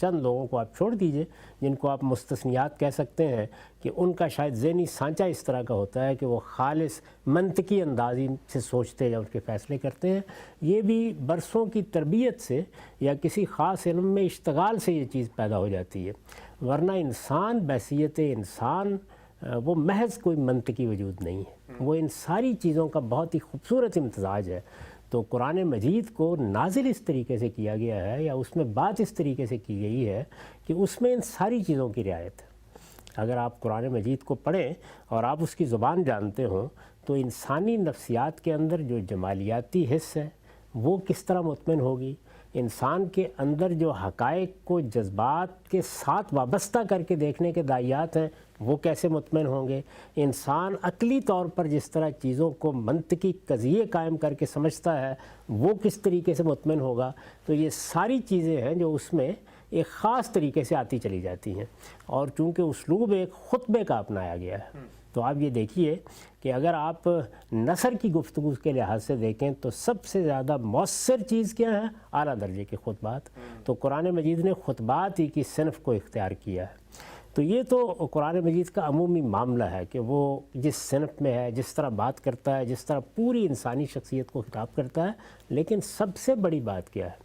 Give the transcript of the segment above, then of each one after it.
چند لوگوں کو آپ چھوڑ دیجئے جن کو آپ مستثنیات کہہ سکتے ہیں کہ ان کا شاید ذہنی سانچہ اس طرح کا ہوتا ہے کہ وہ خالص منطقی اندازی سے سوچتے یا ان کے فیصلے کرتے ہیں. یہ بھی برسوں کی تربیت سے یا کسی خاص علم میں اشتغال سے یہ چیز پیدا ہو جاتی ہے، ورنہ انسان بحیثیت انسان وہ محض کوئی منطقی وجود نہیں ہے، وہ ان ساری چیزوں کا بہت ہی خوبصورت امتزاج ہے. تو قرآن مجید کو نازل اس طریقے سے کیا گیا ہے یا اس میں بات اس طریقے سے کی گئی ہے کہ اس میں ان ساری چیزوں کی رعایت ہے. اگر آپ قرآن مجید کو پڑھیں اور آپ اس کی زبان جانتے ہوں تو انسانی نفسیات کے اندر جو جمالیاتی حص ہے وہ کس طرح مطمئن ہوگی، انسان کے اندر جو حقائق کو جذبات کے ساتھ وابستہ کر کے دیکھنے کے داعیات ہیں وہ کیسے مطمئن ہوں گے، انسان عقلی طور پر جس طرح چیزوں کو منطقی قضیے قائم کر کے سمجھتا ہے وہ کس طریقے سے مطمئن ہوگا. تو یہ ساری چیزیں ہیں جو اس میں ایک خاص طریقے سے آتی چلی جاتی ہیں، اور چونکہ اسلوب ایک خطبے کا اپنایا گیا ہے تو آپ یہ دیکھیے کہ اگر آپ نثر کی گفتگو کے لحاظ سے دیکھیں تو سب سے زیادہ مؤثر چیز کیا ہے؟ اعلیٰ درجے کے خطبات. تو قرآن مجید نے خطبات ہی کی صنف کو اختیار کیا ہے. تو یہ تو قرآن مجید کا عمومی معاملہ ہے کہ وہ جس صنف میں ہے، جس طرح بات کرتا ہے، جس طرح پوری انسانی شخصیت کو خطاب کرتا ہے. لیکن سب سے بڑی بات کیا ہے؟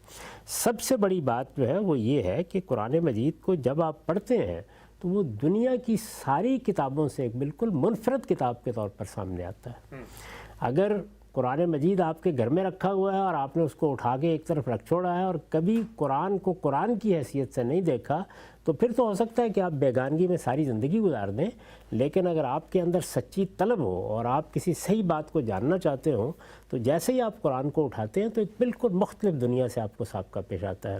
سب سے بڑی بات جو ہے وہ یہ ہے کہ قرآن مجید کو جب آپ پڑھتے ہیں تو وہ دنیا کی ساری کتابوں سے ایک بالکل منفرد کتاب کے طور پر سامنے آتا ہے. اگر قرآن مجید آپ کے گھر میں رکھا ہوا ہے اور آپ نے اس کو اٹھا کے ایک طرف رکھ چھوڑا ہے اور کبھی قرآن کو قرآن کی حیثیت سے نہیں دیکھا تو پھر تو ہو سکتا ہے کہ آپ بیگانگی میں ساری زندگی گزار دیں. لیکن اگر آپ کے اندر سچی طلب ہو اور آپ کسی صحیح بات کو جاننا چاہتے ہوں تو جیسے ہی آپ قرآن کو اٹھاتے ہیں تو ایک بالکل مختلف دنیا سے آپ کو سابقہ پیش آتا ہے.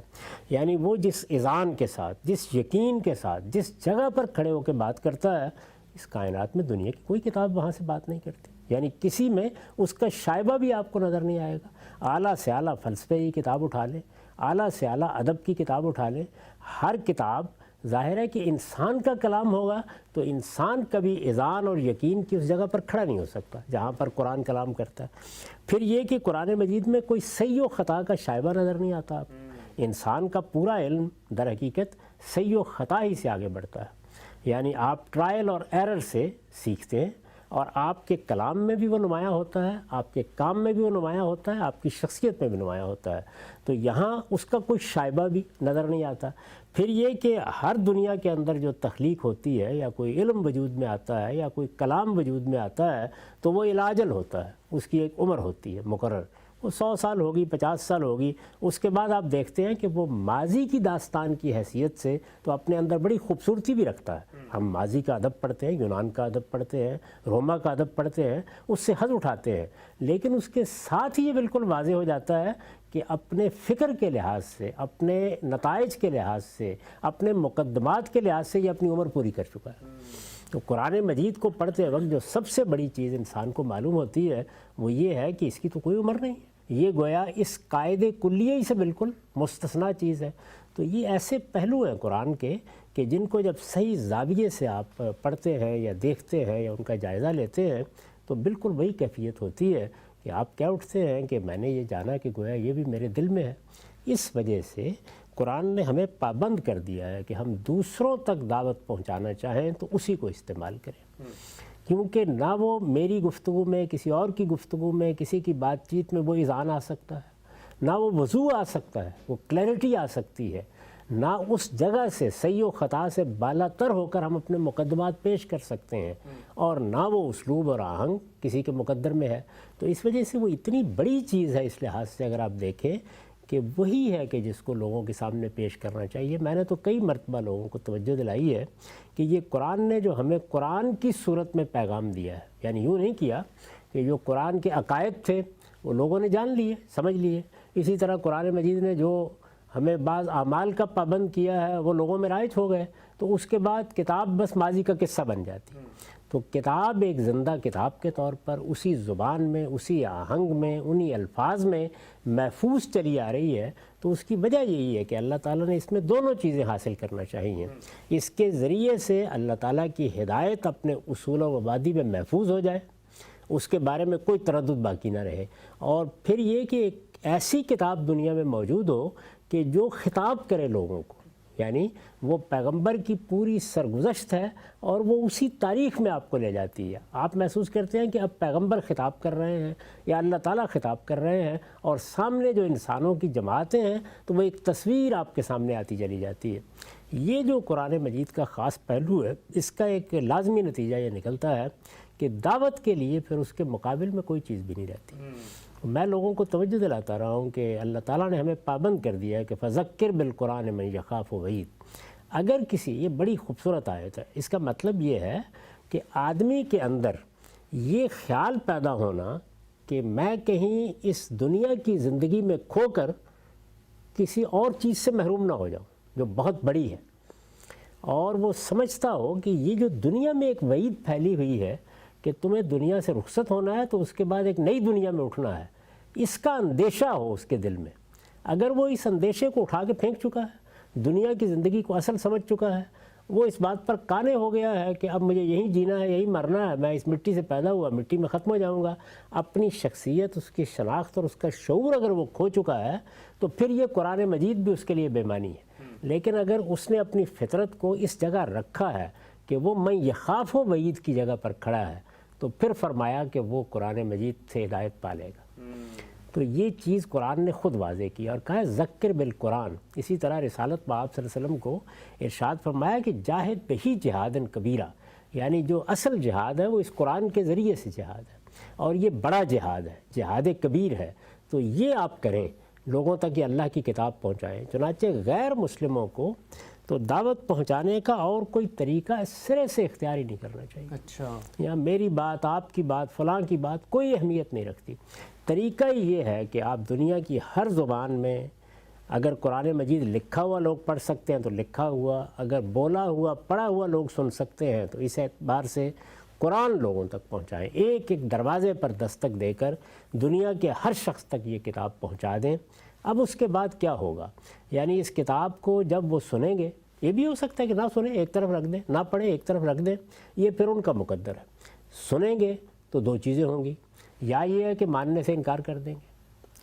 یعنی وہ جس اذعان کے ساتھ، جس یقین کے ساتھ، جس جگہ پر کھڑے ہو کے بات کرتا ہے، اس کائنات میں دنیا کی کوئی کتاب وہاں سے بات نہیں کرتی. یعنی کسی میں اس کا شائبہ بھی آپ کو نظر نہیں آئے گا. اعلیٰ سے اعلیٰ فلسفے کی کتاب اٹھا لیں، اعلیٰ سے اعلیٰ ادب کی کتاب اٹھا لیں، ہر کتاب ظاہر ہے کہ انسان کا کلام ہوگا تو انسان کبھی اذعان اور یقین کی اس جگہ پر کھڑا نہیں ہو سکتا جہاں پر قرآن کلام کرتا ہے. پھر یہ کہ قرآن مجید میں کوئی صحیح و خطا کا شائبہ نظر نہیں آتا. انسان کا پورا علم در حقیقت صحیح و خطا ہی سے آگے بڑھتا ہے. یعنی آپ ٹرائل اور ایرر سے سیکھتے ہیں اور آپ کے کلام میں بھی وہ نمایاں ہوتا ہے، آپ کے کام میں بھی وہ نمایاں ہوتا ہے، آپ کی شخصیت میں بھی نمایاں ہوتا ہے. تو یہاں اس کا کوئی شائبہ بھی نظر نہیں آتا. پھر یہ کہ ہر دنیا کے اندر جو تخلیق ہوتی ہے یا کوئی علم وجود میں آتا ہے یا کوئی کلام وجود میں آتا ہے تو وہ علاجل ہوتا ہے، اس کی ایک عمر ہوتی ہے مقرر. وہ 100 سال ہوگی، 50 سال ہوگی، اس کے بعد آپ دیکھتے ہیں کہ وہ ماضی کی داستان کی حیثیت سے تو اپنے اندر بڑی خوبصورتی بھی رکھتا ہے. ہم ماضی کا ادب پڑھتے ہیں، یونان کا ادب پڑھتے ہیں، روما کا ادب پڑھتے ہیں، اس سے حظ اٹھاتے ہیں، لیکن اس کے ساتھ ہی یہ بالکل واضح ہو جاتا ہے کہ اپنے فکر کے لحاظ سے، اپنے نتائج کے لحاظ سے، اپنے مقدمات کے لحاظ سے یہ اپنی عمر پوری کر چکا ہے. تو قرآن مجید کو پڑھتے وقت جو سب سے بڑی چیز انسان کو معلوم ہوتی ہے وہ یہ ہے کہ اس کی تو کوئی عمر نہیں ہے. یہ گویا اس قاعدے کلیہ سے بالکل مستثنا چیز ہے. تو یہ ایسے پہلو ہیں قرآن کے کہ جن کو جب صحیح زاویے سے آپ پڑھتے ہیں یا دیکھتے ہیں یا ان کا جائزہ لیتے ہیں تو بالکل وہی کیفیت ہوتی ہے کہ آپ کیا اٹھتے ہیں کہ میں نے یہ جانا کہ گویا یہ بھی میرے دل میں ہے. اس وجہ سے قرآن نے ہمیں پابند کر دیا ہے کہ ہم دوسروں تک دعوت پہنچانا چاہیں تو اسی کو استعمال کریں، کیونکہ نہ وہ میری گفتگو میں، کسی اور کی گفتگو میں، کسی کی بات چیت میں وہ اذعان آ سکتا ہے، نہ وہ وضوح آ سکتا ہے، وہ کلیئرٹی آ سکتی ہے، نہ اس جگہ سے صحیح و خطا سے بالا تر ہو کر ہم اپنے مقدمات پیش کر سکتے ہیں، اور نہ وہ اسلوب اور آہنگ کسی کے مقدر میں ہے. تو اس وجہ سے وہ اتنی بڑی چیز ہے اس لحاظ سے اگر آپ دیکھیں کہ وہی ہے کہ جس کو لوگوں کے سامنے پیش کرنا چاہیے. میں نے تو کئی مرتبہ لوگوں کو توجہ دلائی ہے کہ یہ قرآن نے جو ہمیں قرآن کی صورت میں پیغام دیا ہے، یعنی یوں نہیں کیا کہ جو قرآن کے عقائد تھے وہ لوگوں نے جان لیے، سمجھ لیے. اسی طرح قرآن مجید نے جو ہمیں بعض اعمال کا پابند کیا ہے وہ لوگوں میں رائج ہو گئے تو اس کے بعد کتاب بس ماضی کا قصہ بن جاتی. تو کتاب ایک زندہ کتاب کے طور پر اسی زبان میں، اسی آہنگ میں، انہی الفاظ میں محفوظ چلی آ رہی ہے. تو اس کی وجہ یہی ہے کہ اللہ تعالیٰ نے اس میں دونوں چیزیں حاصل کرنا چاہیے. اس کے ذریعے سے اللہ تعالیٰ کی ہدایت اپنے اصول و مبادی میں محفوظ ہو جائے، اس کے بارے میں کوئی تردد باقی نہ رہے، اور پھر یہ کہ ایک ایسی کتاب دنیا میں موجود ہو کہ جو خطاب کرے لوگوں کو. یعنی وہ پیغمبر کی پوری سرگزشت ہے اور وہ اسی تاریخ میں آپ کو لے جاتی ہے۔ آپ محسوس کرتے ہیں کہ اب پیغمبر خطاب کر رہے ہیں یا اللہ تعالیٰ خطاب کر رہے ہیں، اور سامنے جو انسانوں کی جماعتیں ہیں تو وہ ایک تصویر آپ کے سامنے آتی چلی جاتی ہے۔ یہ جو قرآن مجید کا خاص پہلو ہے، اس کا ایک لازمی نتیجہ یہ نکلتا ہے کہ دعوت کے لیے پھر اس کے مقابل میں کوئی چیز بھی نہیں رہتی۔ میں لوگوں کو توجہ دلاتا رہا ہوں کہ اللہ تعالیٰ نے ہمیں پابند کر دیا ہے کہ فذکر بالقرآن من یخاف وعید۔ اگر کسی، یہ بڑی خوبصورت آیت ہے، اس کا مطلب یہ ہے کہ آدمی کے اندر یہ خیال پیدا ہونا کہ میں کہیں اس دنیا کی زندگی میں کھو کر کسی اور چیز سے محروم نہ ہو جاؤں جو بہت بڑی ہے، اور وہ سمجھتا ہو کہ یہ جو دنیا میں ایک وعید پھیلی ہوئی ہے کہ تمہیں دنیا سے رخصت ہونا ہے تو اس کے بعد ایک نئی دنیا میں اٹھنا ہے، اس کا اندیشہ ہو اس کے دل میں۔ اگر وہ اس اندیشے کو اٹھا کے پھینک چکا ہے، دنیا کی زندگی کو اصل سمجھ چکا ہے، وہ اس بات پر قانع ہو گیا ہے کہ اب مجھے یہیں جینا ہے، یہیں مرنا ہے، میں اس مٹی سے پیدا ہوا، مٹی میں ختم ہو جاؤں گا، اپنی شخصیت، اس کی شناخت اور اس کا شعور اگر وہ کھو چکا ہے تو پھر یہ قرآن مجید بھی اس کے لیے بے معنی ہے۔ لیکن اگر اس نے اپنی فطرت کو اس جگہ رکھا ہے کہ وہ میں یخاف و وعید کی جگہ پر کھڑا ہے، تو پھر فرمایا کہ وہ قرآن مجید سے ہدایت پا لے گا۔ تو یہ چیز قرآن نے خود واضح کی اور کہا ہے ذکر بالقرآن۔ اسی طرح رسالت میں آپ صلی اللہ علیہ وسلم کو ارشاد فرمایا کہ جاہد بہی جہادن کبیرہ، یعنی جو اصل جہاد ہے وہ اس قرآن کے ذریعے سے جہاد ہے، اور یہ بڑا جہاد ہے، جہاد کبیر ہے۔ تو یہ آپ کریں، لوگوں تک یہ اللہ کی کتاب پہنچائیں۔ چنانچہ غیر مسلموں کو تو دعوت پہنچانے کا اور کوئی طریقہ سرے سے اختیار ہی نہیں کرنا چاہیے۔ اچھا، یا میری بات، آپ کی بات، فلاں کی بات کوئی اہمیت نہیں رکھتی۔ طریقہ یہ ہے کہ آپ دنیا کی ہر زبان میں اگر قرآن مجید لکھا ہوا لوگ پڑھ سکتے ہیں تو لکھا ہوا، اگر بولا ہوا پڑھا ہوا لوگ سن سکتے ہیں تو اس اعتبار سے قرآن لوگوں تک پہنچائیں، ایک ایک دروازے پر دستک دے کر دنیا کے ہر شخص تک یہ کتاب پہنچا دیں۔ اب اس کے بعد کیا ہوگا؟ یعنی اس کتاب کو جب وہ سنیں گے، یہ بھی ہو سکتا ہے کہ نہ سنیں، ایک طرف رکھ دیں، نہ پڑھیں ایک طرف رکھ دیں، یہ پھر ان کا مقدر ہے۔ سنیں گے تو دو چیزیں ہوں گی، یا یہ ہے کہ ماننے سے انکار کر دیں گے،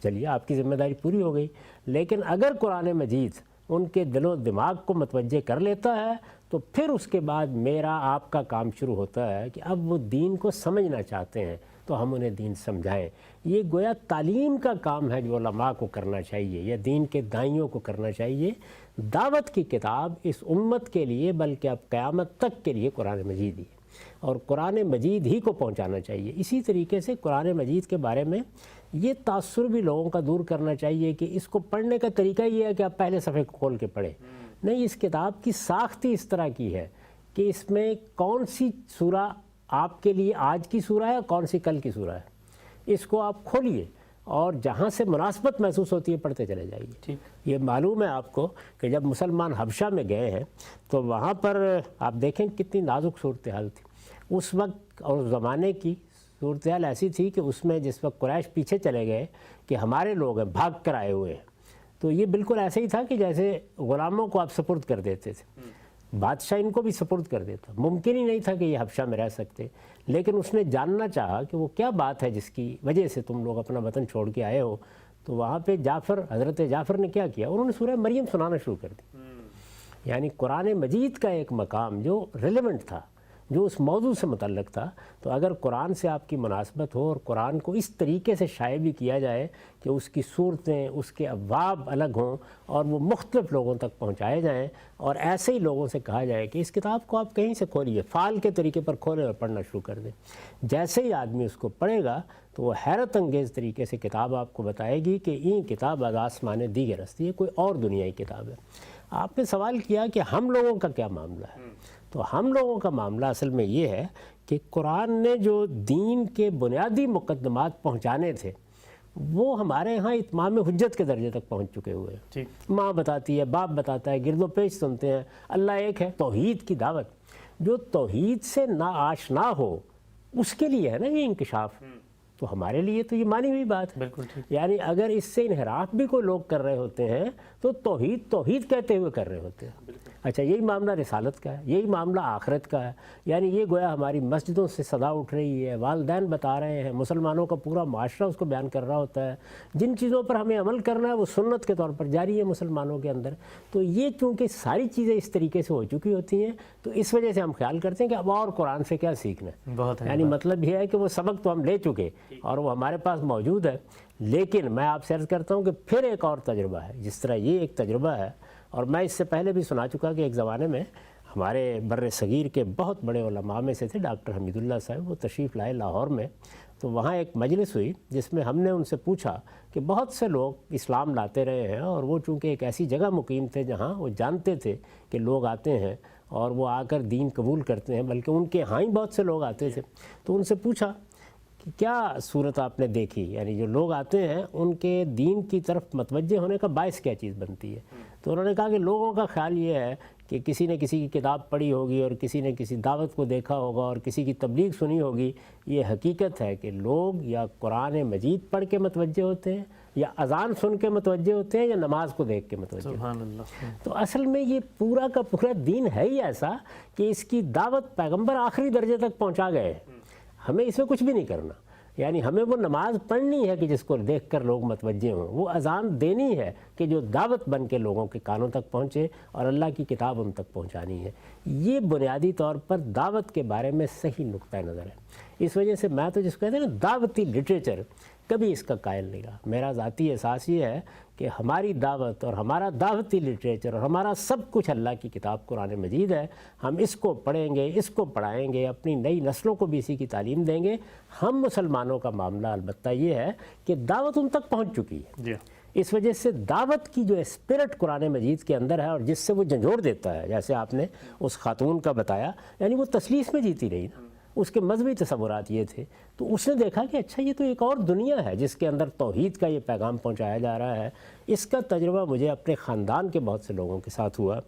چلیے آپ کی ذمہ داری پوری ہو گئی۔ لیکن اگر قرآن مجید ان کے دل و دماغ کو متوجہ کر لیتا ہے تو پھر اس کے بعد میرا آپ کا کام شروع ہوتا ہے کہ اب وہ دین کو سمجھنا چاہتے ہیں تو ہم انہیں دین سمجھائیں۔ یہ گویا تعلیم کا کام ہے جو علماء کو کرنا چاہیے یا دین کے دائیوں کو کرنا چاہیے۔ دعوت کی کتاب اس امت کے لیے بلکہ اب قیامت تک کے لیے قرآن مجید ہی ہے، اور قرآن مجید ہی کو پہنچانا چاہیے۔ اسی طریقے سے قرآن مجید کے بارے میں یہ تاثر بھی لوگوں کا دور کرنا چاہیے کہ اس کو پڑھنے کا طریقہ یہ ہے کہ آپ پہلے صفحے کو کھول کے پڑھیں۔ نہیں، اس کتاب کی ساخت ہی اس طرح کی ہے کہ اس میں کون سی سورہ آپ کے لیے آج کی سورہ ہے، کون سی کل کی سورہ ہے، اس کو آپ کھولیے اور جہاں سے مناسبت محسوس ہوتی ہے پڑھتے چلے جائیے۔ یہ معلوم ہے آپ کو کہ جب مسلمان حبشہ میں گئے ہیں تو وہاں پر آپ دیکھیں کتنی نازک صورتحال تھی اس وقت، اور اس زمانے کی صورتحال ایسی تھی کہ اس میں جس وقت قریش پیچھے چلے گئے کہ ہمارے لوگ ہیں، بھاگ کر آئے ہوئے ہیں، تو یہ بالکل ایسے ہی تھا کہ جیسے غلاموں کو آپ سپرد کر دیتے تھے، بادشاہ ان کو بھی سپرد کر دیتا۔ ممکن ہی نہیں تھا کہ یہ حبشہ میں رہ سکتے، لیکن اس نے جاننا چاہا کہ وہ کیا بات ہے جس کی وجہ سے تم لوگ اپنا وطن چھوڑ کے آئے ہو۔ تو وہاں پہ حضرت جعفر نے کیا کیا، انہوں نے سورہ مریم سنانا شروع کر دی۔ یعنی قرآن مجید کا ایک مقام جو ریلیونٹ تھا، جو اس موضوع سے متعلق تھا، تو اگر قرآن سے آپ کی مناسبت ہو اور قرآن کو اس طریقے سے شائع بھی کیا جائے کہ اس کی صورتیں، اس کے ابواب الگ ہوں اور وہ مختلف لوگوں تک پہنچائے جائیں، اور ایسے ہی لوگوں سے کہا جائے کہ اس کتاب کو آپ کہیں سے کھولیے، فعال کے طریقے پر کھولیں اور پڑھنا شروع کر دیں، جیسے ہی آدمی اس کو پڑھے گا تو وہ حیرت انگیز طریقے سے کتاب آپ کو بتائے گی کہ یہ کتاب از آسمان دیگر است، یہ کوئی اور دنیائی کتاب ہے۔ آپ نے سوال کیا کہ ہم لوگوں کا کیا معاملہ ہے، تو ہم لوگوں کا معاملہ اصل میں یہ ہے کہ قرآن نے جو دین کے بنیادی مقدمات پہنچانے تھے وہ ہمارے ہاں اتمام حجت کے درجے تک پہنچ چکے ہوئے ہیں۔ ماں بتاتی ہے، باپ بتاتا ہے، گرد و پیش سنتے ہیں، اللہ ایک ہے، توحید کی دعوت۔ جو توحید سے نا آشنا ہو اس کے لیے ہے نا یہ انکشاف، تو ہمارے لیے تو یہ مانی ہوئی بات ہے۔ بالکل ٹھیک۔ یعنی اگر اس سے انحراف بھی کوئی لوگ کر رہے ہوتے ہیں تو توحید کہتے ہوئے کر رہے ہوتے ہیں۔ اچھا یہی معاملہ رسالت کا ہے، یہی معاملہ آخرت کا ہے، یعنی یہ گویا ہماری مسجدوں سے صدا اٹھ رہی ہے، والدین بتا رہے ہیں، مسلمانوں کا پورا معاشرہ اس کو بیان کر رہا ہوتا ہے، جن چیزوں پر ہمیں عمل کرنا ہے وہ سنت کے طور پر جاری ہے مسلمانوں کے اندر۔ تو یہ چونکہ ساری چیزیں اس طریقے سے ہو چکی ہوتی ہیں تو اس وجہ سے ہم خیال کرتے ہیں کہ اب اور قرآن سے کیا سیکھنا ہے، بہت ہے یعنی مطلب یہ ہے کہ وہ سبق تو ہم لے چکے اور وہ ہمارے پاس موجود ہے، لیکن میں آپ سے عرض کرتا ہوں کہ پھر ایک اور تجربہ ہے، جس طرح یہ ایک تجربہ ہے، اور میں اس سے پہلے بھی سنا چکا کہ ایک زمانے میں ہمارے بر صغیر کے بہت بڑے علماء میں سے تھے ڈاکٹر حمید اللہ صاحب، وہ تشریف لائے لاہور میں، تو وہاں ایک مجلس ہوئی جس میں ہم نے ان سے پوچھا کہ بہت سے لوگ اسلام لاتے رہے ہیں اور وہ چونکہ ایک ایسی جگہ مقیم تھے جہاں وہ جانتے تھے کہ لوگ آتے ہیں اور وہ آ کر دین قبول کرتے ہیں، بلکہ ان کے ہاں ہی بہت سے لوگ آتے تھے، تو ان سے پوچھا کہ کیا صورت آپ نے دیکھی، یعنی جو لوگ آتے ہیں ان کے دین کی طرف متوجہ ہونے کا باعث کیا چیز بنتی ہے؟ تو انہوں نے کہا کہ لوگوں کا خیال یہ ہے کہ کسی نے کسی کی کتاب پڑھی ہوگی اور کسی نے کسی دعوت کو دیکھا ہوگا اور کسی کی تبلیغ سنی ہوگی۔ یہ حقیقت ہے کہ لوگ یا قرآن مجید پڑھ کے متوجہ ہوتے ہیں یا اذان سن کے متوجہ ہوتے ہیں یا نماز کو دیکھ کے متوجہ ہوتے ہیں۔ سبحان اللہ۔ تو اصل میں یہ پورا کا پورا دین ہے ہی ایسا کہ اس کی دعوت پیغمبر آخری درجے تک پہنچا گئے ہیں، ہمیں اس میں کچھ بھی نہیں کرنا، یعنی ہمیں وہ نماز پڑھنی ہے کہ جس کو دیکھ کر لوگ متوجہ ہوں، وہ اذان دینی ہے کہ جو دعوت بن کے لوگوں کے کانوں تک پہنچے اور اللہ کی کتاب ان تک پہنچانی ہے۔ یہ بنیادی طور پر دعوت کے بارے میں صحیح نقطہ نظر ہے۔ اس وجہ سے میں تو جس کو کہتے ہیں نا دعوتی لٹریچر، کبھی اس کا قائل نہیں رہا۔ میرا ذاتی احساس یہ ہے کہ ہماری دعوت اور ہمارا دعوتی لٹریچر اور ہمارا سب کچھ اللہ کی کتاب قرآن مجید ہے، ہم اس کو پڑھیں گے، اس کو پڑھائیں گے، اپنی نئی نسلوں کو بھی اسی کی تعلیم دیں گے۔ ہم مسلمانوں کا معاملہ البتہ یہ ہے کہ دعوت ان تک پہنچ چکی ہے، جی اس وجہ سے دعوت کی جو اسپرٹ قرآن مجید کے اندر ہے اور جس سے وہ جھنجھوڑ دیتا ہے، جیسے آپ نے اس خاتون کا بتایا، یعنی وہ تسلیس میں جیتی رہی نا، اس کے مذہبی تصورات یہ تھے، تو اس نے دیکھا کہ اچھا یہ تو ایک اور دنیا ہے جس کے اندر توحید کا یہ پیغام پہنچایا جا رہا ہے۔ اس کا تجربہ مجھے اپنے خاندان کے بہت سے لوگوں کے ساتھ ہوا،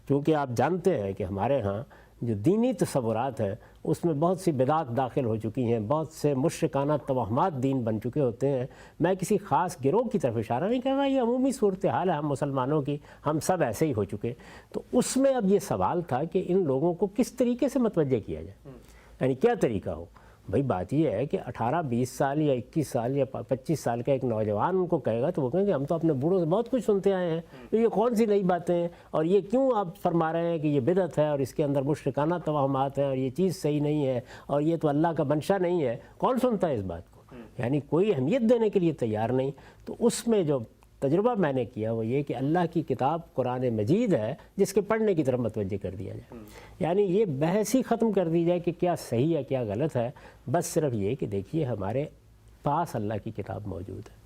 کیونکہ آپ جانتے ہیں کہ ہمارے ہاں جو دینی تصورات ہیں اس میں بہت سی بدعات داخل ہو چکی ہیں، بہت سے مشرکانہ توہمات دین بن چکے ہوتے ہیں۔ میں کسی خاص گروہ کی طرف اشارہ نہیں کر رہا، یہ عمومی صورتحال ہے ہم مسلمانوں کی، ہم سب ایسے ہی ہو چکے۔ تو اس میں اب یہ سوال تھا کہ ان لوگوں کو کس طریقے سے متوجہ کیا جائے، یعنی کیا طریقہ ہو۔ بھئی بات یہ ہے کہ 18 20 سال یا 21 سال یا 25 سال کا ایک نوجوان ان کو کہے گا تو وہ کہیں گے ہم تو اپنے بوڑھوں سے بہت کچھ سنتے آئے ہیں، تو یہ کون سی نئی باتیں ہیں اور یہ کیوں آپ فرما رہے ہیں کہ یہ بدعت ہے اور اس کے اندر مشرکانہ توہمات ہیں اور یہ چیز صحیح نہیں ہے اور یہ تو اللہ کا منشا نہیں ہے، کون سنتا ہے اس بات کو؟ یعنی کوئی اہمیت دینے کے لیے تیار نہیں۔ تو اس میں جو تجربہ میں نے کیا وہ یہ کہ اللہ کی کتاب قرآن مجید ہے جس کے پڑھنے کی طرف متوجہ کر دیا جائے، یعنی یہ بحث ہی ختم کر دی جائے کہ کیا صحیح ہے کیا غلط ہے، بس صرف یہ کہ دیکھیے ہمارے پاس اللہ کی کتاب موجود ہے،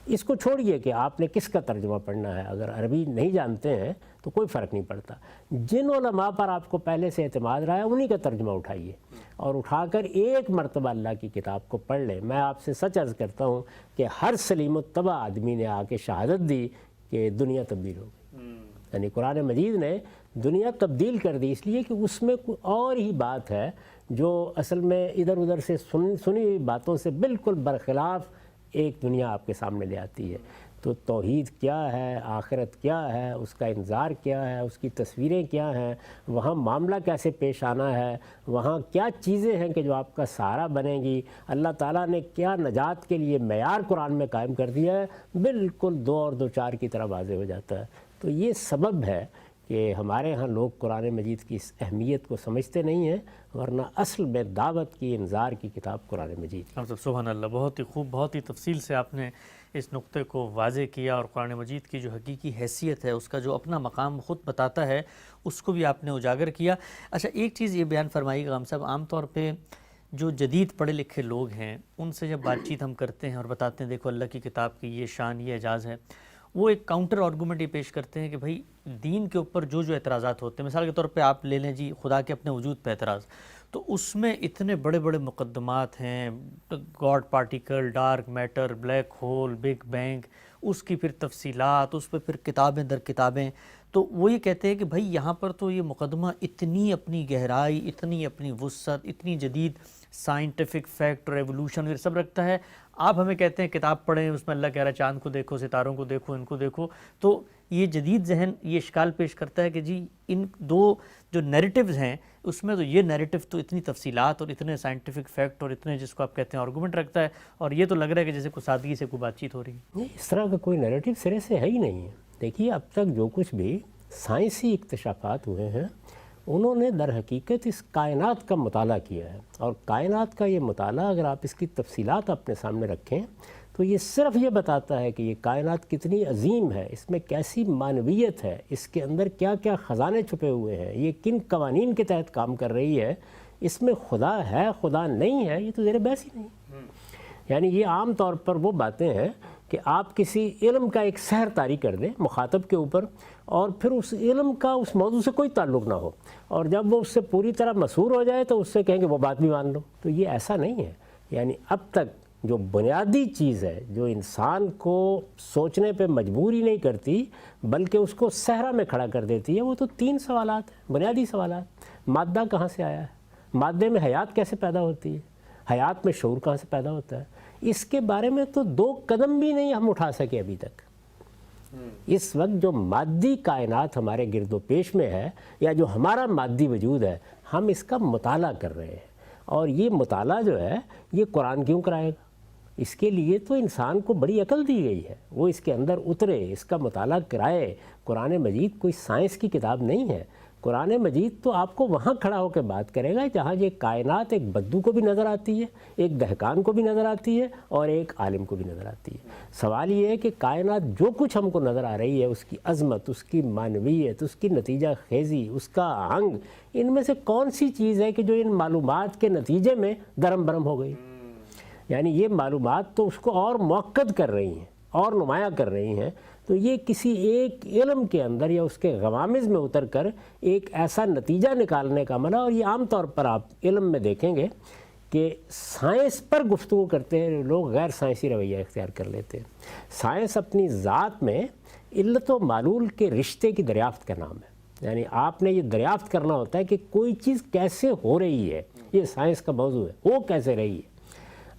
اس کو چھوڑیے کہ آپ نے کس کا ترجمہ پڑھنا ہے، اگر عربی نہیں جانتے ہیں تو کوئی فرق نہیں پڑتا، جن علماء پر آپ کو پہلے سے اعتماد رہا ہے انہی کا ترجمہ اٹھائیے اور اٹھا کر ایک مرتبہ اللہ کی کتاب کو پڑھ لیں۔ میں آپ سے سچ عرض کرتا ہوں کہ ہر سلیم الطبع آدمی نے آ کے شہادت دی کہ دنیا تبدیل ہو گئی، یعنی قرآن مجید نے دنیا تبدیل کر دی، اس لیے کہ اس میں کوئی اور ہی بات ہے جو اصل میں ادھر ادھر سے سنی ہوئی باتوں سے بالکل برخلاف ایک دنیا آپ کے سامنے لے آتی ہے۔ تو توحید کیا ہے، آخرت کیا ہے، اس کا انذار کیا ہے، اس کی تصویریں کیا ہیں، وہاں معاملہ کیسے پیش آنا ہے، وہاں کیا چیزیں ہیں کہ جو آپ کا سہارا بنے گی، اللہ تعالیٰ نے کیا نجات کے لیے معیار قرآن میں قائم کر دیا ہے، بالکل 2 اور 2 4 کی طرح واضح ہو جاتا ہے۔ تو یہ سبب ہے کہ ہمارے ہاں لوگ قرآن مجید کی اس اہمیت کو سمجھتے نہیں ہیں، ورنہ اصل میں دعوت کی انذار کی کتاب قرآن مجید۔ سبحان اللہ، بہت ہی خوب، بہت ہی تفصیل سے آپ نے اس نقطے کو واضح کیا اور قرآن مجید کی جو حقیقی حیثیت ہے، اس کا جو اپنا مقام خود بتاتا ہے، اس کو بھی آپ نے اجاگر کیا۔ اچھا ایک چیز یہ بیان فرمائیے گا ہم صاحب، عام طور پہ جو جدید پڑھے لکھے لوگ ہیں ان سے جب بات چیت ہم کرتے ہیں اور بتاتے ہیں دیکھو اللہ کی کتاب کی یہ شان یہ اعجاز ہے، وہ ایک کاؤنٹر آرگومنٹ یہ پیش کرتے ہیں کہ بھائی دین کے اوپر جو اعتراضات ہوتے ہیں، مثال کے طور پہ آپ لے لیں جی خدا کے اپنے وجود پہ اعتراض، تو اس میں اتنے بڑے بڑے مقدمات ہیں، God particle, dark matter, black hole, big bang, اس کی پھر تفصیلات، اس پہ پھر کتابیں در کتابیں، تو وہ یہ کہتے ہیں کہ بھائی یہاں پر تو یہ مقدمہ اتنی اپنی گہرائی، اتنی اپنی وسعت، اتنی جدید سائنٹیفک فیکٹ اور ایوولوشن یہ سب رکھتا ہے، آپ ہمیں کہتے ہیں کتاب پڑھیں، اس میں اللہ کہہ رہا ہے چاند کو دیکھو، ستاروں کو دیکھو، ان کو دیکھو، تو یہ جدید ذہن یہ اشکال پیش کرتا ہے کہ جی ان دو جو نیریٹیوز ہیں اس میں تو یہ نیریٹو تو اتنی تفصیلات اور اتنے سائنٹیفک فیکٹ اور اتنے جس کو آپ کہتے ہیں آرگومنٹ رکھتا ہے، اور یہ تو لگ رہا ہے کہ جیسے کوئی سادگی سے کوئی بات چیت ہو رہی ہے۔ نہیں، اس طرح کا کوئی نیریٹو سرے سے ہے ہی نہیں ہے۔ دیکھیے اب تک جو کچھ بھی سائنسی اکتشافات ہوئے ہیں انہوں نے در حقیقت اس کائنات کا مطالعہ کیا ہے، اور کائنات کا یہ مطالعہ اگر آپ اس کی تفصیلات اپنے سامنے رکھیں تو یہ صرف یہ بتاتا ہے کہ یہ کائنات کتنی عظیم ہے، اس میں کیسی معنویت ہے، اس کے اندر کیا کیا خزانے چھپے ہوئے ہیں، یہ کن قوانین کے تحت کام کر رہی ہے، اس میں خدا ہے خدا نہیں ہے، یہ تو زیر بحث ہی نہیں۔ یعنی یہ عام طور پر وہ باتیں ہیں کہ آپ کسی علم کا ایک سحر طاری کر دیں مخاطب کے اوپر، اور پھر اس علم کا اس موضوع سے کوئی تعلق نہ ہو، اور جب وہ اس سے پوری طرح مسحور ہو جائے تو اس سے کہیں کہ وہ بات بھی مان لو۔ تو یہ ایسا نہیں ہے۔ یعنی اب تک جو بنیادی چیز ہے جو انسان کو سوچنے پہ مجبور ہی نہیں کرتی بلکہ اس کو صحرا میں کھڑا کر دیتی ہے، وہ تو 3 سوالات ہیں، بنیادی سوالات۔ مادہ کہاں سے آیا ہے؟ مادے میں حیات کیسے پیدا ہوتی ہے؟ حیات میں شعور کہاں سے پیدا ہوتا ہے؟ اس کے بارے میں تو 2 قدم بھی نہیں ہم اٹھا سکے ابھی تک۔ اس وقت جو مادی کائنات ہمارے گرد و پیش میں ہے یا جو ہمارا مادی وجود ہے، ہم اس کا مطالعہ کر رہے ہیں، اور یہ مطالعہ جو ہے یہ قرآن کیوں کرائے گا؟ اس کے لیے تو انسان کو بڑی عقل دی گئی ہے، وہ اس کے اندر اترے، اس کا مطالعہ کرائے۔ قرآن مجید کوئی سائنس کی کتاب نہیں ہے۔ قرآن مجید تو آپ کو وہاں کھڑا ہو کے بات کرے گا جہاں یہ کائنات ایک بدو کو بھی نظر آتی ہے، ایک دہقان کو بھی نظر آتی ہے، اور ایک عالم کو بھی نظر آتی ہے۔ سوال یہ ہے کہ کائنات جو کچھ ہم کو نظر آ رہی ہے، اس کی عظمت، اس کی معنویت، اس کی نتیجہ خیزی، اس کا آہنگ، ان میں سے کون سی چیز ہے کہ جو ان معلومات کے نتیجے میں درم برم ہو گئی؟ یعنی یہ معلومات تو اس کو اور موقد کر رہی ہیں اور نمایاں کر رہی ہیں۔ تو یہ کسی ایک علم کے اندر یا اس کے غوامض میں اتر کر ایک ایسا نتیجہ نکالنے کا عمل ہے، اور یہ عام طور پر آپ علم میں دیکھیں گے کہ سائنس پر گفتگو کرتے ہیں لوگ غیر سائنسی رویہ اختیار کر لیتے ہیں۔ سائنس اپنی ذات میں علت و معلول کے رشتے کی دریافت کا نام ہے۔ یعنی آپ نے یہ دریافت کرنا ہوتا ہے کہ کوئی چیز کیسے ہو رہی ہے، یہ سائنس کا موضوع ہے، وہ کیسے رہی ہے۔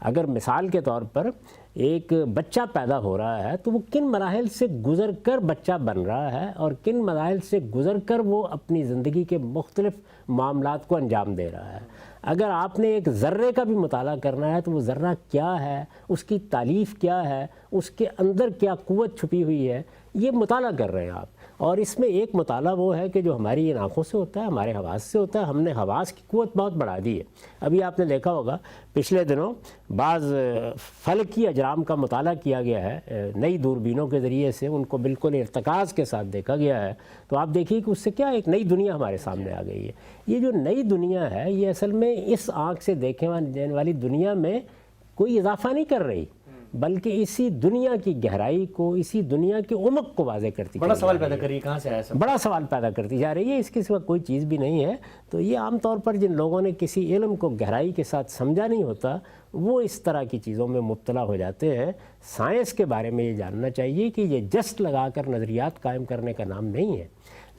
اگر مثال کے طور پر ایک بچہ پیدا ہو رہا ہے تو وہ کن مراحل سے گزر کر بچہ بن رہا ہے، اور کن مراحل سے گزر کر وہ اپنی زندگی کے مختلف معاملات کو انجام دے رہا ہے۔ اگر آپ نے ایک ذرے کا بھی مطالعہ کرنا ہے تو وہ ذرہ کیا ہے، اس کی تالیف کیا ہے، اس کے اندر کیا قوت چھپی ہوئی ہے، یہ مطالعہ کر رہے ہیں آپ۔ اور اس میں ایک مطالعہ وہ ہے کہ جو ہماری ان آنکھوں سے ہوتا ہے، ہمارے حواس سے ہوتا ہے۔ ہم نے حواس کی قوت بہت بڑھا دی ہے۔ ابھی آپ نے دیکھا ہوگا پچھلے دنوں بعض فلکی اجرام کا مطالعہ کیا گیا ہے نئی دوربینوں کے ذریعے سے، ان کو بالکل ارتکاز کے ساتھ دیکھا گیا ہے، تو آپ دیکھیے کہ اس سے کیا ایک نئی دنیا ہمارے سامنے آ گئی ہے۔ یہ جو نئی دنیا ہے یہ اصل میں اس آنکھ سے دیکھنے جانے والی دنیا میں کوئی اضافہ نہیں کر رہی، بلکہ اسی دنیا کی گہرائی کو، اسی دنیا کے عمق کو واضح کرتی بڑا سوال پیدا کری کہاں سے آیا سب؟ بڑا سوال پیدا کرتی جا رہی ہے۔ اس کے سوا کوئی چیز بھی نہیں ہے۔ تو یہ عام طور پر جن لوگوں نے کسی علم کو گہرائی کے ساتھ سمجھا نہیں ہوتا وہ اس طرح کی چیزوں میں مبتلا ہو جاتے ہیں۔ سائنس کے بارے میں یہ جاننا چاہیے کہ یہ جسٹ لگا کر نظریات قائم کرنے کا نام نہیں ہے۔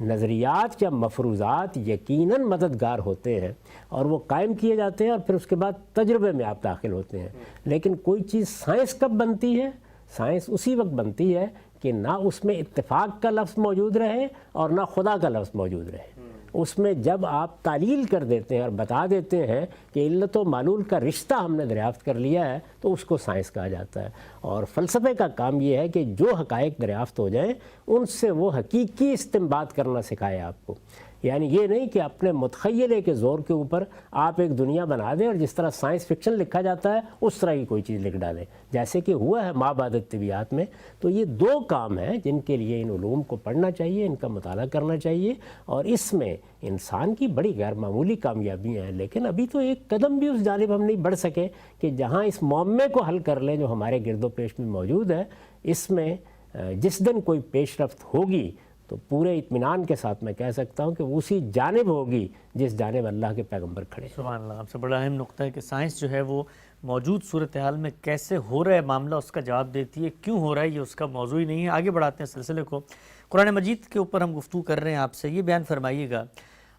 نظریات یا مفروضات یقیناً مددگار ہوتے ہیں اور وہ قائم کیے جاتے ہیں، اور پھر اس کے بعد تجربے میں آپ داخل ہوتے ہیں۔ لیکن کوئی چیز سائنس کب بنتی ہے؟ سائنس اسی وقت بنتی ہے کہ نہ اس میں اتفاق کا لفظ موجود رہے اور نہ خدا کا لفظ موجود رہے۔ اس میں جب آپ تعلیل کر دیتے ہیں اور بتا دیتے ہیں کہ علت و معلول کا رشتہ ہم نے دریافت کر لیا ہے تو اس کو سائنس کہا جاتا ہے۔ اور فلسفے کا کام یہ ہے کہ جو حقائق دریافت ہو جائیں ان سے وہ حقیقی استنباط کرنا سکھائے آپ کو۔ یعنی یہ نہیں کہ اپنے متخیلے کے زور کے اوپر آپ ایک دنیا بنا دیں اور جس طرح سائنس فکشن لکھا جاتا ہے اس طرح کی کوئی چیز لکھ ڈالیں، جیسے کہ ہوا ہے ماں بعد طبیعت میں۔ تو یہ 2 کام ہیں جن کے لیے ان علوم کو پڑھنا چاہیے، ان کا مطالعہ کرنا چاہیے، اور اس میں انسان کی بڑی غیر معمولی کامیابیاں ہیں۔ لیکن ابھی تو ایک قدم بھی اس جانب ہم نہیں بڑھ سکے کہ جہاں اس معمے کو حل کر لیں جو ہمارے گرد و پیش میں موجود ہے۔ اس میں جس دن کوئی پیش رفت ہوگی تو پورے اطمینان کے ساتھ میں کہہ سکتا ہوں کہ اسی جانب ہوگی جس جانب اللہ کے پیغمبر کھڑے۔ سبحان اللہ، آپ سے بڑا اہم نقطہ ہے کہ سائنس جو ہے وہ موجود صورتحال میں کیسے ہو رہا ہے معاملہ اس کا جواب دیتی ہے، کیوں ہو رہا ہے یہ اس کا موضوع ہی نہیں ہے۔ آگے بڑھاتے ہیں سلسلے کو۔ قرآن مجید کے اوپر ہم گفتگو کر رہے ہیں آپ سے، یہ بیان فرمائیے گا،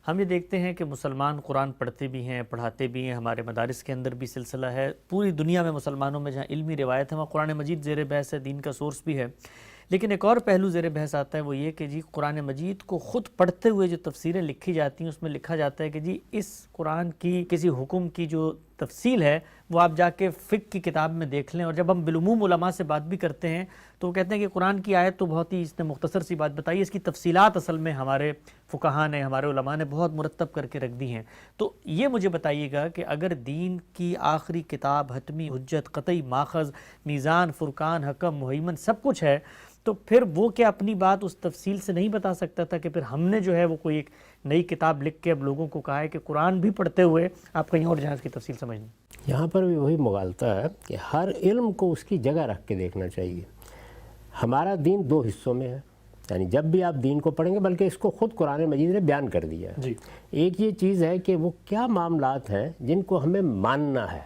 ہم یہ دیکھتے ہیں کہ مسلمان قرآن پڑھتے بھی ہیں، پڑھاتے بھی ہیں، ہمارے مدارس کے اندر بھی سلسلہ ہے، پوری دنیا میں مسلمانوں میں جہاں علمی روایت ہے وہاں قرآن مجید زیر بحث ہے، دین کا سورس بھی ہے، لیکن ایک اور پہلو زیر بحث آتا ہے، وہ یہ کہ جی قرآن مجید کو خود پڑھتے ہوئے جو تفسیریں لکھی جاتی ہیں اس میں لکھا جاتا ہے کہ جی اس قرآن کی کسی حکم کی جو تفصیل ہے وہ آپ جا کے فقہ کی کتاب میں دیکھ لیں، اور جب ہم بالعموم علماء سے بات بھی کرتے ہیں تو وہ کہتے ہیں کہ قرآن کی آیت تو بہت ہی اس نے مختصر سی بات بتائی ہے، اس کی تفصیلات اصل میں ہمارے فقہاء نے، ہمارے علماء نے بہت مرتب کر کے رکھ دی ہیں۔ تو یہ مجھے بتائیے گا کہ اگر دین کی آخری کتاب، حتمی حجت، قطعی ماخذ، میزان، فرقان، حکم، مہیمن سب کچھ ہے، تو پھر وہ کیا اپنی بات اس تفصیل سے نہیں بتا سکتا تھا کہ پھر ہم نے جو ہے وہ کوئی ایک نئی کتاب لکھ کے اب لوگوں کو کہا ہے کہ قرآن بھی پڑھتے ہوئے آپ کہیں اور جہاں اس کی تفصیل سمجھیں؟ یہاں پر بھی وہی مغالطہ ہے کہ ہر علم کو اس کی جگہ رکھ کے دیکھنا چاہیے۔ ہمارا دین دو حصوں میں ہے، یعنی جب بھی آپ دین کو پڑھیں گے، بلکہ اس کو خود قرآن مجید نے بیان کر دیا ہے۔ جی، ایک یہ چیز ہے کہ وہ کیا معاملات ہیں جن کو ہمیں ماننا ہے،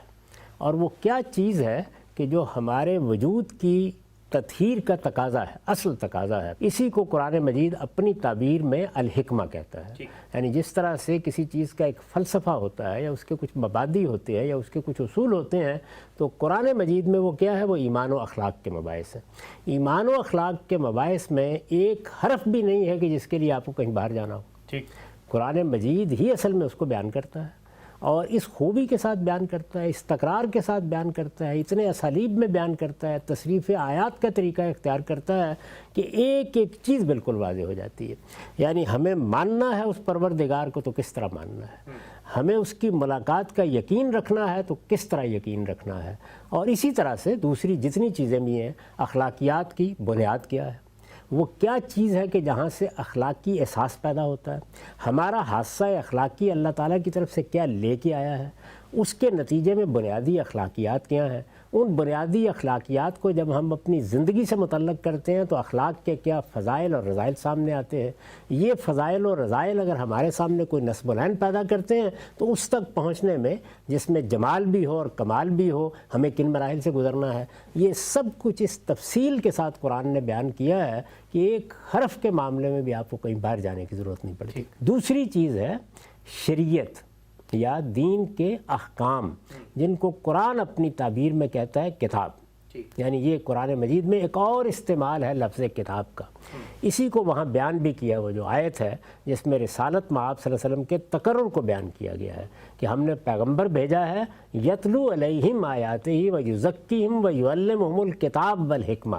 اور وہ کیا چیز ہے کہ جو ہمارے وجود کی تطہیر کا تقاضا ہے، اصل تقاضا ہے۔ اسی کو قرآن مجید اپنی تعبیر میں الحکمہ کہتا ہے۔ یعنی جس طرح سے کسی چیز کا ایک فلسفہ ہوتا ہے، یا اس کے کچھ مبادی ہوتے ہیں، یا اس کے کچھ اصول ہوتے ہیں، تو قرآن مجید میں وہ کیا ہے؟ وہ ایمان و اخلاق کے مباحث ہیں۔ ایمان و اخلاق کے مباحث میں ایک حرف بھی نہیں ہے کہ جس کے لیے آپ کو کہیں باہر جانا ہو۔ قرآن مجید ہی اصل میں اس کو بیان کرتا ہے، اور اس خوبی کے ساتھ بیان کرتا ہے، اس تکرار کے ساتھ بیان کرتا ہے، اتنے اسالیب میں بیان کرتا ہے، تصریف آیات کا طریقہ اختیار کرتا ہے کہ ایک ایک چیز بالکل واضح ہو جاتی ہے۔ یعنی ہمیں ماننا ہے اس پروردگار کو تو کس طرح ماننا ہے، ہمیں اس کی ملاقات کا یقین رکھنا ہے تو کس طرح یقین رکھنا ہے، اور اسی طرح سے دوسری جتنی چیزیں بھی ہیں، اخلاقیات کی بنیاد کیا ہے، وہ کیا چیز ہے کہ جہاں سے اخلاقی احساس پیدا ہوتا ہے، ہمارا حادثہ اخلاقی اللہ تعالیٰ کی طرف سے کیا لے کے آیا ہے، اس کے نتیجے میں بنیادی اخلاقیات کیا ہیں۔ ان بنیادی اخلاقیات کو جب ہم اپنی زندگی سے متعلق کرتے ہیں تو اخلاق کے کیا فضائل اور رذائل سامنے آتے ہیں۔ یہ فضائل اور رذائل اگر ہمارے سامنے کوئی نصب العین پیدا کرتے ہیں تو اس تک پہنچنے میں، جس میں جمال بھی ہو اور کمال بھی ہو، ہمیں کن مراحل سے گزرنا ہے، یہ سب کچھ اس تفصیل کے ساتھ قرآن نے بیان کیا ہے کہ ایک حرف کے معاملے میں بھی آپ کو کہیں باہر جانے کی ضرورت نہیں پڑتی۔ دوسری چیز ہے شریعت یا دین کے احکام، جن کو قرآن اپنی تعبیر میں کہتا ہے کتاب۔ یعنی یہ قرآن مجید میں ایک اور استعمال ہے لفظ کتاب کا۔ اسی کو وہاں بیان بھی کیا، وہ جو آیت ہے جس میں رسالت مآب صلی اللہ علیہ وسلم کے تقرر کو بیان کیا گیا ہے کہ ہم نے پیغمبر بھیجا ہے، یتلو علیہم آیاتہ ویزکیہم ویعلمہم الکتاب والحکمہ۔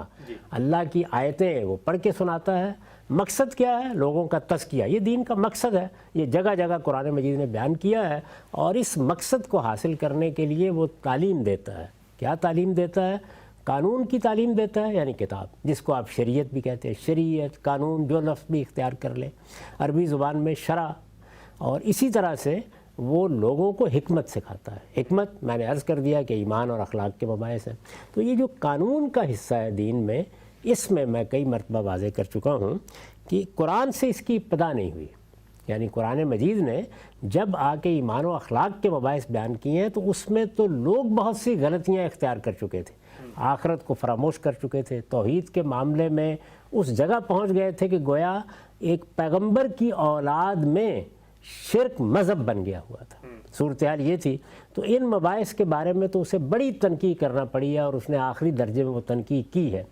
اللہ کی آیتیں وہ پڑھ کے سناتا ہے۔ مقصد کیا ہے؟ لوگوں کا تزکیہ، یہ دین کا مقصد ہے، یہ جگہ جگہ قرآن مجید نے بیان کیا ہے، اور اس مقصد کو حاصل کرنے کے لیے وہ تعلیم دیتا ہے۔ کیا تعلیم دیتا ہے؟ قانون کی تعلیم دیتا ہے، یعنی کتاب، جس کو آپ شریعت بھی کہتے ہیں۔ شریعت، قانون، جو لفظ بھی اختیار کر لیں، عربی زبان میں شرع۔ اور اسی طرح سے وہ لوگوں کو حکمت سکھاتا ہے۔ حکمت میں نے عرض کر دیا کہ ایمان اور اخلاق کے مباحث ہیں۔ تو یہ جو قانون کا حصہ ہے دین میں، اس میں میں کئی مرتبہ واضح کر چکا ہوں کہ قرآن سے اس کی ابتدا نہیں ہوئی۔ یعنی قرآن مجید نے جب آ کے ایمان و اخلاق کے مباحث بیان کیے ہیں تو اس میں تو لوگ بہت سی غلطیاں اختیار کر چکے تھے، آخرت کو فراموش کر چکے تھے، توحید کے معاملے میں اس جگہ پہنچ گئے تھے کہ گویا ایک پیغمبر کی اولاد میں شرک مذہب بن گیا ہوا تھا۔ صورتحال یہ تھی، تو ان مباحث کے بارے میں تو اسے بڑی تنقید کرنا پڑی ہے، اور اس نے آخری درجے میں وہ تنقید کی ہے۔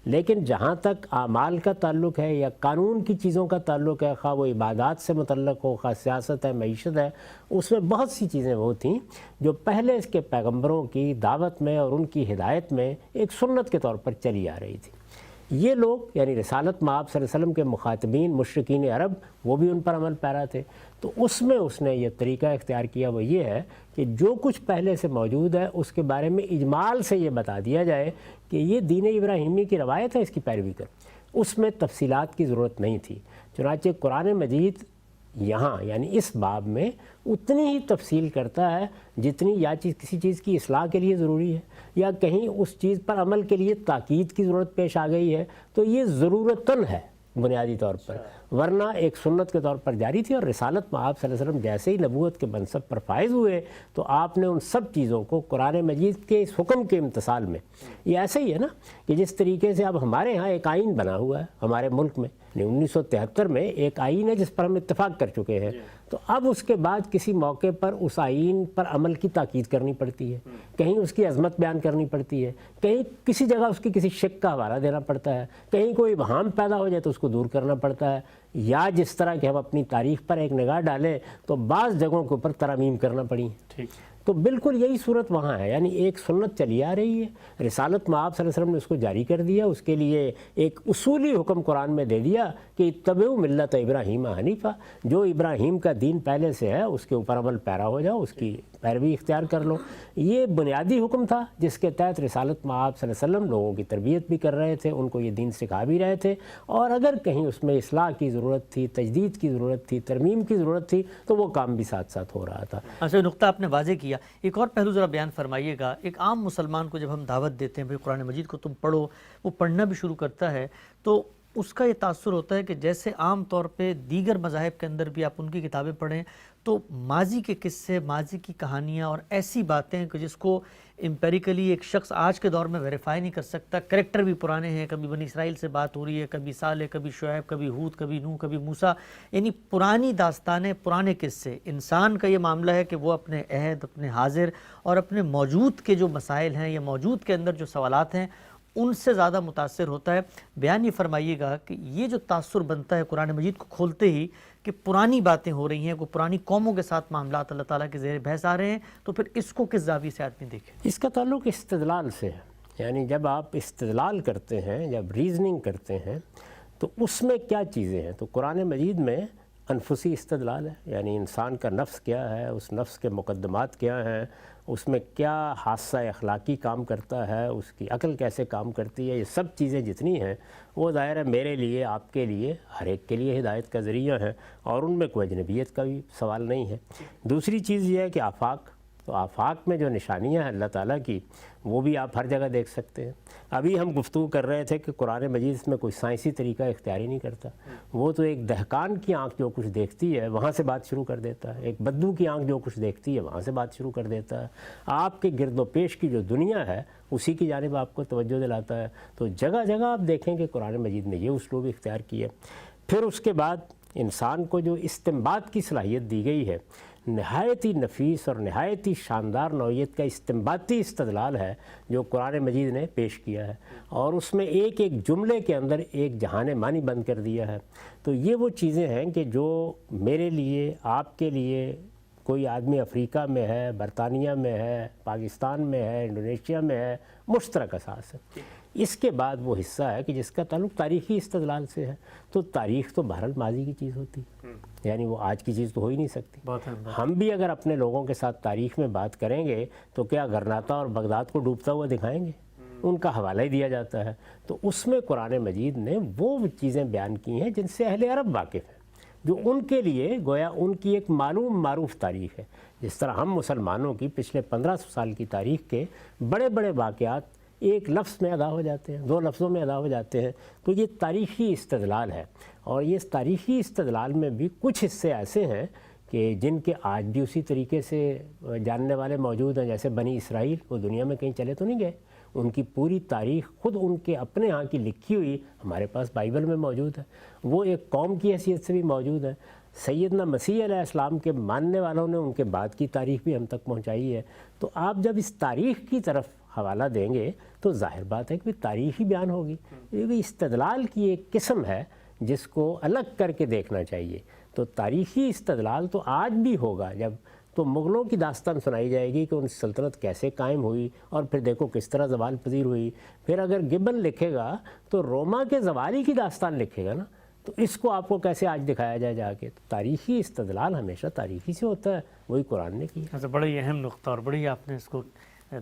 لیکن جہاں تک اعمال کا تعلق ہے یا قانون کی چیزوں کا تعلق ہے، خواہ وہ عبادات سے متعلق ہو، خواہ سیاست ہے، معیشت ہے، اس میں بہت سی چیزیں وہ تھیں جو پہلے اس کے پیغمبروں کی دعوت میں اور ان کی ہدایت میں ایک سنت کے طور پر چلی آ رہی تھی۔ یہ لوگ یعنی رسالت مآب صلی اللہ علیہ وسلم کے مخاطبین مشرکین عرب، وہ بھی ان پر عمل پیرا تھے۔ تو اس میں اس نے یہ طریقہ اختیار کیا، وہ یہ ہے کہ جو کچھ پہلے سے موجود ہے اس کے بارے میں اجمال سے یہ بتا دیا جائے کہ یہ دین ابراہیمی کی روایت ہے، اس کی پیروی کرو۔ اس میں تفصیلات کی ضرورت نہیں تھی۔ چنانچہ قرآن مجید یہاں یعنی اس باب میں اتنی ہی تفصیل کرتا ہے جتنی یا کسی چیز کی اصلاح کے لیے ضروری ہے، یا کہیں اس چیز پر عمل کے لیے تاکید کی ضرورت پیش آ گئی ہے، تو یہ ضرورتاً ہے بنیادی طور پر، ورنہ ایک سنت کے طور پر جاری تھی۔ اور رسالت مآب صلی اللہ علیہ وسلم جیسے ہی نبوت کے منصب پر فائز ہوئے تو آپ نے ان سب چیزوں کو قرآن مجید کے اس حکم کے امتثال میں، یہ ایسے ہی ہے نا کہ جس طریقے سے اب ہمارے ہاں ایک آئین بنا ہوا ہے ہمارے ملک میں، 1973 میں ایک آئین ہے جس پر ہم اتفاق کر چکے ہیں، تو اب اس کے بعد کسی موقع پر اس آئین پر عمل کی تاکید کرنی پڑتی ہے، کہیں اس کی عظمت بیان کرنی پڑتی ہے، کہیں کسی جگہ اس کی کسی شک کا حوالہ دینا پڑتا ہے، کہیں کوئی ابہام پیدا ہو جائے تو اس کو دور کرنا پڑتا ہے، یا جس طرح کہ ہم اپنی تاریخ پر ایک نگاہ ڈالیں تو بعض جگہوں کے اوپر ترامیم کرنا پڑی ہیں۔ تو بالکل یہی صورت وہاں ہے، یعنی ایک سنت چلی آ رہی ہے، رسالت مآب صلی اللہ علیہ وسلم نے اس کو جاری کر دیا، اس کے لیے ایک اصولی حکم قرآن میں دے دیا کہ اتبعوا ملت ابراہیم حنیفہ، جو ابراہیم کا دین پہلے سے ہے اس کے اوپر عمل پیرا ہو جاؤ، اس کی پیروی اختیار کر لو۔ یہ بنیادی حکم تھا جس کے تحت رسالت مآب صلی اللہ علیہ وسلم لوگوں کی تربیت بھی کر رہے تھے، ان کو یہ دین سکھا بھی رہے تھے، اور اگر کہیں اس میں اصلاح کی ضرورت تھی، تجدید کی ضرورت تھی، ترمیم کی ضرورت تھی تو وہ کام بھی ساتھ ساتھ ہو رہا تھا۔ اچھا، نقطہ آپ نے واضح کیا، ایک اور پہلو ذرا بیان فرمائیے گا۔ ایک عام مسلمان کو جب ہم دعوت دیتے ہیں بھئی قرآن مجید کو تم پڑھو، وہ پڑھنا بھی شروع کرتا ہے تو اس کا یہ تاثر ہوتا ہے کہ جیسے عام طور پہ دیگر مذاہب کے اندر بھی آپ ان کی کتابیں پڑھیں تو ماضی کے قصے، ماضی کی کہانیاں اور ایسی باتیں کہ جس کو امپیریکلی ایک شخص آج کے دور میں ویریفائی نہیں کر سکتا، کریکٹر بھی پرانے ہیں، کبھی بنی اسرائیل سے بات ہو رہی ہے، کبھی صالح، کبھی شعیب، کبھی ہود، کبھی نوح، کبھی موسیٰ، یعنی پرانی داستانیں، پرانے قصے۔ انسان کا یہ معاملہ ہے کہ وہ اپنے عہد، اپنے حاضر اور اپنے موجود کے جو مسائل ہیں یا موجود کے اندر جو سوالات ہیں ان سے زیادہ متاثر ہوتا ہے۔ بیان یہ فرمائیے گا کہ یہ جو تاثر بنتا ہے قرآن مجید کو کھولتے ہی کہ پرانی باتیں ہو رہی ہیں، کوئی پرانی قوموں کے ساتھ معاملات اللہ تعالیٰ کے زیر بحث آ رہے ہیں، تو پھر اس کو کس زاویے سے آدمی دیکھے؟ اس کا تعلق استدلال سے ہے، یعنی جب آپ استدلال کرتے ہیں، جب ریزننگ کرتے ہیں تو اس میں کیا چیزیں ہیں؟ تو قرآن مجید میں انفسی استدلال ہے، یعنی انسان کا نفس کیا ہے، اس نفس کے مقدمات کیا ہیں، اس میں کیا حادثہ اخلاقی کام کرتا ہے، اس کی عقل کیسے کام کرتی ہے، یہ سب چیزیں جتنی ہیں وہ ظاہر ہے میرے لیے، آپ کے لیے، ہر ایک کے لیے ہدایت کا ذریعہ ہے، اور ان میں کوئی اجنبیت کا بھی سوال نہیں ہے۔ دوسری چیز یہ ہے کہ آفاق، تو آفاق میں جو نشانیاں ہیں اللہ تعالیٰ کی وہ بھی آپ ہر جگہ دیکھ سکتے ہیں۔ ابھی ہم گفتگو کر رہے تھے کہ قرآن مجید اس میں کوئی سائنسی طریقہ اختیار ہی نہیں کرتا، وہ تو ایک دہقان کی آنکھ جو کچھ دیکھتی ہے وہاں سے بات شروع کر دیتا ہے، ایک بدو کی آنکھ جو کچھ دیکھتی ہے وہاں سے بات شروع کر دیتا ہے، آپ کے گرد و پیش کی جو دنیا ہے اسی کی جانب آپ کو توجہ دلاتا ہے۔ تو جگہ جگہ آپ دیکھیں کہ قرآن مجید نے یہ اسلوب اختیار کیا۔ پھر اس کے بعد انسان کو جو استنباط کی صلاحیت دی گئی ہے، نہایت ہی نفیس اور نہایت ہی شاندار نوعیت کا استنباطی استدلال ہے جو قرآن مجید نے پیش کیا ہے، اور اس میں ایک ایک جملے کے اندر ایک جہان معنی بند کر دیا ہے۔ تو یہ وہ چیزیں ہیں کہ جو میرے لیے، آپ کے لیے، کوئی آدمی افریقہ میں ہے، برطانیہ میں ہے، پاکستان میں ہے، انڈونیشیا میں ہے، مشترک اساس ہے۔ اس کے بعد وہ حصہ ہے کہ جس کا تعلق تاریخی استدلال سے ہے، تو تاریخ تو بہرحال ماضی کی چیز ہوتی ہے، یعنی وہ آج کی چیز تو ہو ہی نہیں سکتی۔ ہم بھی اگر اپنے لوگوں کے ساتھ تاریخ میں بات کریں گے تو کیا غرناطہ اور بغداد کو ڈوبتا ہوا دکھائیں گے؟ ان کا حوالہ ہی دیا جاتا ہے۔ تو اس میں قرآن مجید نے وہ چیزیں بیان کی ہیں جن سے اہل عرب واقف ہیں، جو ان کے لیے گویا ان کی ایک معروف تاریخ ہے۔ جس طرح ہم مسلمانوں کی پچھلے 1500 سال کی تاریخ کے بڑے بڑے واقعات ایک لفظ میں ادا ہو جاتے ہیں، 2 لفظوں میں ادا ہو جاتے ہیں، تو یہ تاریخی استدلال ہے۔ اور یہ تاریخی استدلال میں بھی کچھ حصے ایسے ہیں کہ جن کے آج بھی اسی طریقے سے جاننے والے موجود ہیں، جیسے بنی اسرائیل، وہ دنیا میں کہیں چلے تو نہیں گئے، ان کی پوری تاریخ خود ان کے اپنے ہاں کی لکھی ہوئی ہمارے پاس بائبل میں موجود ہے، وہ ایک قوم کی حیثیت سے بھی موجود ہے۔ سیدنا مسیح علیہ السلام کے ماننے والوں نے ان کے بعد کی تاریخ بھی ہم تک پہنچائی ہے۔ تو آپ جب اس تاریخ کی طرف حوالہ دیں گے تو ظاہر بات ہے کہ تاریخ ہی بیان ہوگی۔ یہ بھی استدلال کی ایک قسم ہے جس کو الگ کر کے دیکھنا چاہیے۔ تو تاریخی استدلال تو آج بھی ہوگا، جب تو مغلوں کی داستان سنائی جائے گی کہ ان سلطنت کیسے قائم ہوئی اور پھر دیکھو کس طرح زوال پذیر ہوئی۔ پھر اگر گبن لکھے گا تو روما کے زوالی کی داستان لکھے گا نا، تو اس کو آپ کو کیسے آج دکھایا جائے جا کے؟ تو تاریخی استدلال ہمیشہ تاریخی سے ہوتا ہے، وہی قرآن نے کیا۔ اچھا، بڑا ہی اہم نقطہ اور بڑی آپ نے اس کو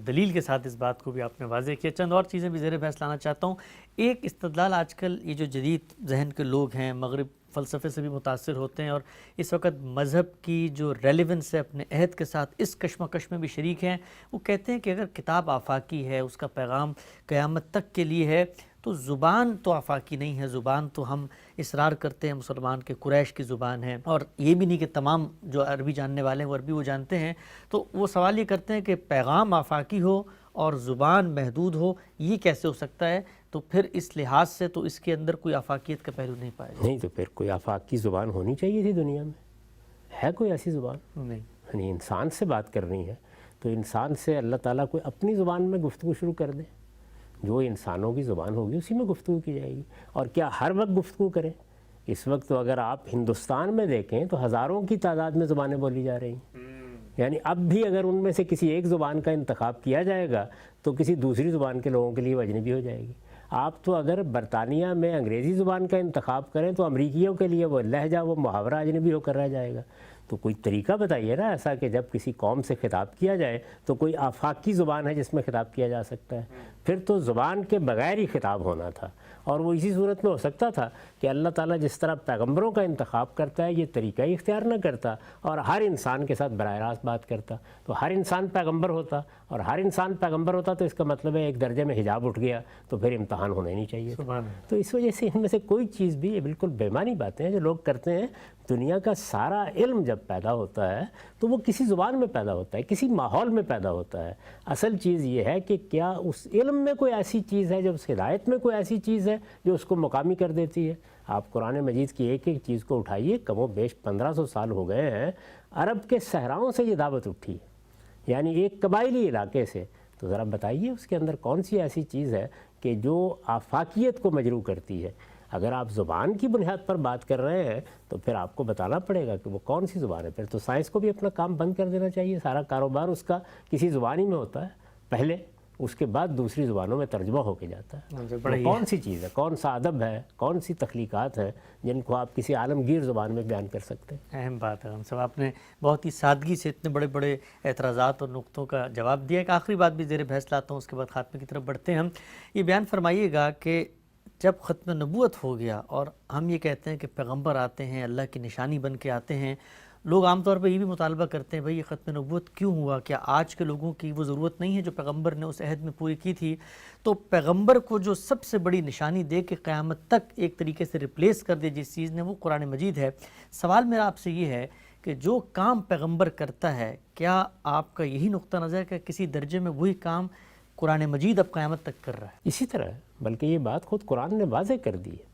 دلیل کے ساتھ اس بات کو بھی آپ نے واضح کیا۔ چند اور چیزیں بھی زیر بحث لانا چاہتا ہوں۔ ایک استدلال آج کل یہ جو جدید ذہن کے لوگ ہیں، مغرب فلسفے سے بھی متاثر ہوتے ہیں اور اس وقت مذہب کی جو ریلیونس ہے اپنے عہد کے ساتھ اس کشمکش میں بھی شریک ہیں، وہ کہتے ہیں کہ اگر کتاب آفاقی ہے، اس کا پیغام قیامت تک کے لیے ہے، تو زبان تو آفاقی نہیں ہے، زبان تو ہم اصرار کرتے ہیں مسلمان کے قریش کی زبان ہے، اور یہ بھی نہیں کہ تمام جو عربی جاننے والے ہیں وہ عربی وہ جانتے ہیں۔ تو وہ سوال یہ کرتے ہیں کہ پیغام آفاقی ہو اور زبان محدود ہو، یہ کیسے ہو سکتا ہے؟ تو پھر اس لحاظ سے تو اس کے اندر کوئی آفاقیت کا پہلو نہیں پایا جاتا۔ نہیں تو پھر کوئی آفاقی زبان ہونی چاہیے تھی دنیا میں، ہے کوئی ایسی زبان؟ نہیں. یعنی انسان سے بات کرنی ہے تو انسان سے اللہ تعالیٰ کوئی اپنی زبان میں گفتگو شروع کر دے، جو انسانوں کی زبان ہوگی اسی میں گفتگو کی جائے گی. اور کیا ہر وقت گفتگو کریں؟ اس وقت تو اگر آپ ہندوستان میں دیکھیں تو ہزاروں کی تعداد میں زبانیں بولی جا رہی ہیں. یعنی اب بھی اگر ان میں سے کسی ایک زبان کا انتخاب کیا جائے گا تو کسی دوسری زبان کے لوگوں کے لیے وہ اجنبی ہو جائے گی. آپ تو اگر برطانیہ میں انگریزی زبان کا انتخاب کریں تو امریکیوں کے لیے وہ لہجہ، وہ محاورہ اجنبی ہو کر رہ جائے گا. تو کوئی طریقہ بتائیے نا ایسا کہ جب کسی قوم سے خطاب کیا جائے تو کوئی آفاقی زبان ہے جس میں خطاب کیا جا سکتا ہے. پھر تو زبان کے بغیر ہی خطاب ہونا تھا، اور وہ اسی صورت میں ہو سکتا تھا کہ اللہ تعالیٰ جس طرح پیغمبروں کا انتخاب کرتا ہے یہ طریقہ ہی اختیار نہ کرتا اور ہر انسان کے ساتھ براہ راست بات کرتا، تو ہر انسان پیغمبر ہوتا، اور ہر انسان پیغمبر ہوتا تو اس کا مطلب ہے ایک درجے میں حجاب اٹھ گیا تو پھر امتحان ہونا ہی نہیں چاہیے. تو اس وجہ سے ان میں سے کوئی چیز بھی، یہ بالکل بےمانی باتیں ہیں جو لوگ کرتے ہیں. دنیا کا سارا علم جب پیدا ہوتا ہے تو وہ کسی زبان میں پیدا ہوتا ہے، کسی ماحول میں پیدا ہوتا ہے. اصل چیز یہ ہے کہ کیا اس علم میں کوئی ایسی چیز ہے، جب اس ہدایت میں کوئی ایسی چیز ہے جو اس کو مقامی کر دیتی ہے. آپ قرآن مجید کی ایک ایک چیز کو اٹھائیے، کم و بیش 1500 سال ہو گئے ہیں عرب کے صحراؤں سے یہ دعوت اٹھی ہے، یعنی ایک قبائلی علاقے سے. تو ذرا بتائیے اس کے اندر کون سی ایسی چیز ہے کہ جو آفاقیت کو مجروح کرتی ہے. اگر آپ زبان کی بنیاد پر بات کر رہے ہیں تو پھر آپ کو بتانا پڑے گا کہ وہ کون سی زبان ہے. پھر تو سائنس کو بھی اپنا کام بند کر دینا چاہیے. سارا کاروبار اس کا کسی زبان ہی میں ہوتا ہے پہلے، اس کے بعد دوسری زبانوں میں ترجمہ ہو کے جاتا ہے. وہ کون سی چیز ہے، کون سا ادب ہے، کون سی تخلیقات ہیں جن کو آپ کسی عالمگیر زبان میں بیان کر سکتے ہیں. اہم بات ہے. ہم سب آپ نے بہت ہی سادگی سے اتنے بڑے بڑے اعتراضات اور نقطوں کا جواب دیا. ایک آخری بات بھی زیر بحث لاتا ہوں، اس کے بعد خاتمے کی طرف بڑھتے ہیں. ہم یہ بیان فرمائیے گا کہ جب ختم نبوت ہو گیا اور ہم یہ کہتے ہیں کہ پیغمبر آتے ہیں، اللہ کی نشانی بن کے آتے ہیں، لوگ عام طور پہ یہ بھی مطالبہ کرتے ہیں بھئی یہ ختم نبوت کیوں ہوا؟ کیا آج کے لوگوں کی وہ ضرورت نہیں ہے جو پیغمبر نے اس عہد میں پوری کی تھی؟ تو پیغمبر کو جو سب سے بڑی نشانی دے کے قیامت تک ایک طریقے سے ریپلیس کر دے جس چیز نے، وہ قرآن مجید ہے. سوال میرا آپ سے یہ ہے کہ جو کام پیغمبر کرتا ہے، کیا آپ کا یہی نقطہ نظر ہے کہ کسی درجے میں وہی کام قرآن مجید اب قیامت تک کر رہا ہے؟ اسی طرح بلکہ یہ بات خود قرآن نے واضح کر دی ہے.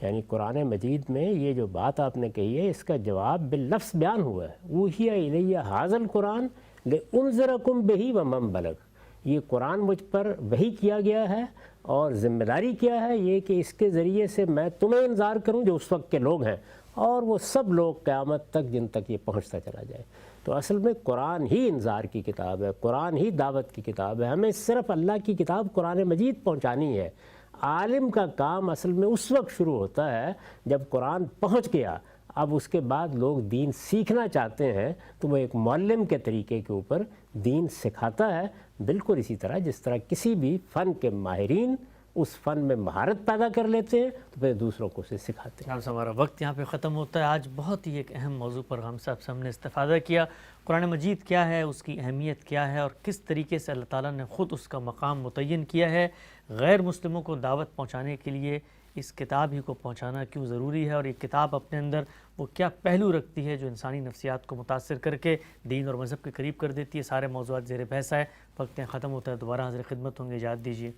یعنی قرآن مجید میں یہ جو بات آپ نے کہی ہے اس کا جواب باللفظ بیان ہوا ہے. اوحی الیہ ھذا القرآن لانذرکم بہ ومن بلغ. یہ قرآن مجھ پر وحی کیا گیا ہے اور ذمہ داری کیا ہے یہ کہ اس کے ذریعے سے میں تمہیں انذار کروں جو اس وقت کے لوگ ہیں اور وہ سب لوگ قیامت تک جن تک یہ پہنچتا چلا جائے. تو اصل میں قرآن ہی انذار کی کتاب ہے، قرآن ہی دعوت کی کتاب ہے. ہمیں صرف اللہ کی کتاب قرآن مجید پہنچانی ہے. عالم کا کام اصل میں اس وقت شروع ہوتا ہے جب قرآن پہنچ گیا. اب اس کے بعد لوگ دین سیکھنا چاہتے ہیں تو وہ ایک معلم کے طریقے کے اوپر دین سکھاتا ہے. بالکل اسی طرح جس طرح کسی بھی فن کے ماہرین اس فن میں مہارت پیدا کر لیتے ہیں تو پھر دوسروں کو اسے سکھاتے ہیں. ہمارا وقت یہاں پہ ختم ہوتا ہے. آج بہت ہی ایک اہم موضوع پر ہم صاحب سے ہم نے استفادہ کیا. قرآن مجید کیا ہے، اس کی اہمیت کیا ہے، اور کس طریقے سے اللہ تعالیٰ نے خود اس کا مقام متعین کیا ہے. غیر مسلموں کو دعوت پہنچانے کے لیے اس کتاب ہی کو پہنچانا کیوں ضروری ہے، اور یہ کتاب اپنے اندر وہ کیا پہلو رکھتی ہے جو انسانی نفسیات کو متاثر کر کے دین اور مذہب کے قریب کر دیتی ہے. سارے موضوعات زیر بحث ہے. وقت ختم ہوتا ہے. دوبارہ حاضر خدمت ہوں گے. اجازت دیجیے.